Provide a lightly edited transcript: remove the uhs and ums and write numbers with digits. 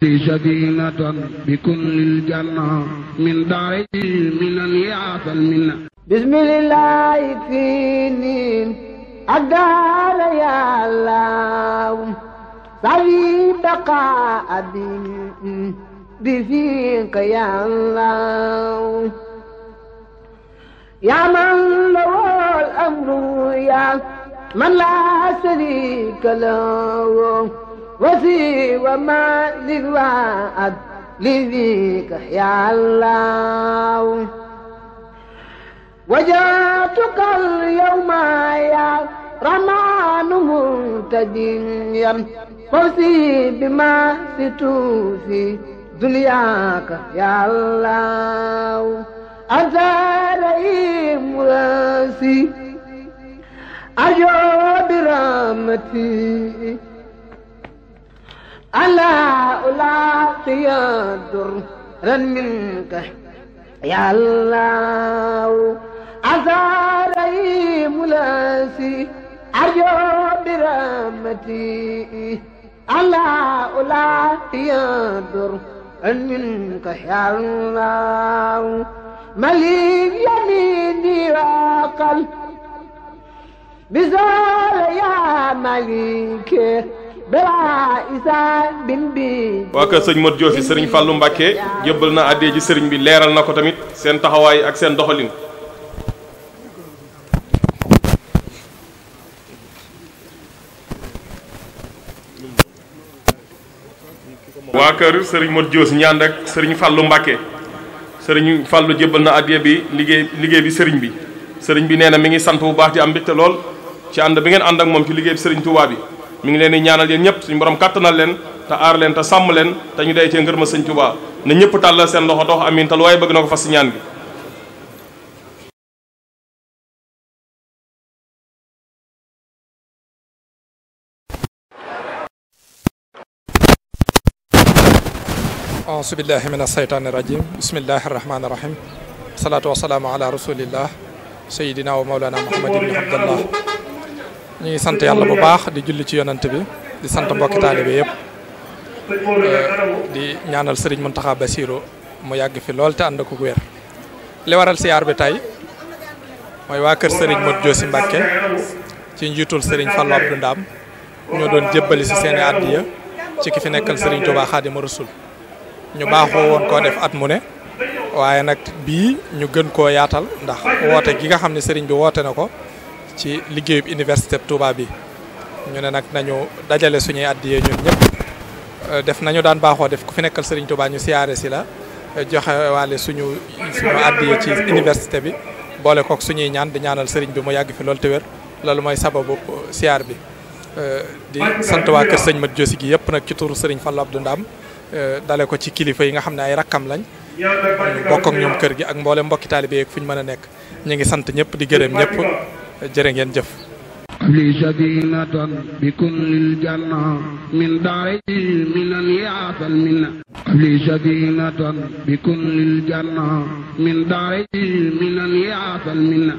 لي سكينة بكل الجنة من دار من يعطى المنة بسم الله يكفيني أقدر يا الله صلي بقاء بفيك يا الله يا من له الأمر يا من لا شريك له وسوى ما للوعد لذيك يا الله وجاتك اليوم يا رمان منتديا فوزي بما ستوفي دنياك يا الله أنت رئيم راسي أجو برحمتي ألا ألاقي درا منك يا الله أزاري ملاسي أرجو برحمتي ألا ألاقي درا منك يا الله مليك يميني وقل بزول يا مليك waa kër sëñ Modou Diossi sëriñ Fallou Mbacké jébbal na àddee ji sëriñ bi leeral na ko tamit seen taxawaay ak seen doxalin. waa kër sëriñ Modou Diossi ñaan ak sëriñ Fallou Mbacké sëriñ Fallou jébbal na àddee bi liggéey bi sëriñ bi nee na mi ngi sant bu baax di am mbégte lool ci ànd bi ngeen ànd ak moom ci liggéey bi sëriñ Touba bi. mi ngi leen di ñaanal yéen ñëpp suñu borom kàttanal leen te aar leen te sàmm leen te ñu day cee ngërma sëñ Tuubaa na ñëpp tàllal seen loxo dox amiin te lu waaye bëgg na ko fas si ñaan gi. auzu billahi mina saytaani rajim bismillahi rahmaani rahim salaatu wasalaamu ala rasulillah sayidina wa mawlana muhammad ibni abdallah ñu ngi sant yàlla bu baax di julli ci yonant bi di sant mbokki taalibe yëpp di ñaanal sëriñ Mountakha Bassirou mu yàgg fi lool te ànd ko wér. li waral siyaar bi tey mooy waa kër sëriñ Modou Diossi Mbacké ci njiitul sëriñ Fallou Abdou Ndam ñoo doon jébbali si seeni àddiya ci ki fi nekkal sëriñ Touba Xaadimu Rasul ñu baaxoo woon koo def at mu ne waaye nag bii ñu gën koo yaatal ndax woote gi nga xam ne sëriñ bi woote na ko ci liggéeyub université Touba bi ñu ne nag nañu dajale suñuy addiyee ñun ñëpp def nañu daan baaxoo def ku fi nekkal Serigne Touba ñu siyaare si la joxe waale suñu addiyee ci université bi boole kook suñuy ñaan di ñaanal Serigne bi mu yàgg fi loolu te wér loolu mooy sababu siyaar bi di sant waa kër sëñ Modou Diossi gi yëpp nag ci turu Serigne Fallou Abdou Ndam dale ko ci kilifa yi nga xam ne ay rakkam lañ ñu bokk ak ñoom kër gi ak mboole mbokki taalibe yeeg fu ñu mën a nekk ñu ngi sant ñëpp di gërëm ñëpp jërë ngeen jëf li sadinatan bi kullil janna min daari minan yaatal minna li sadinatan bi kullil janna min daari minan yaatal minna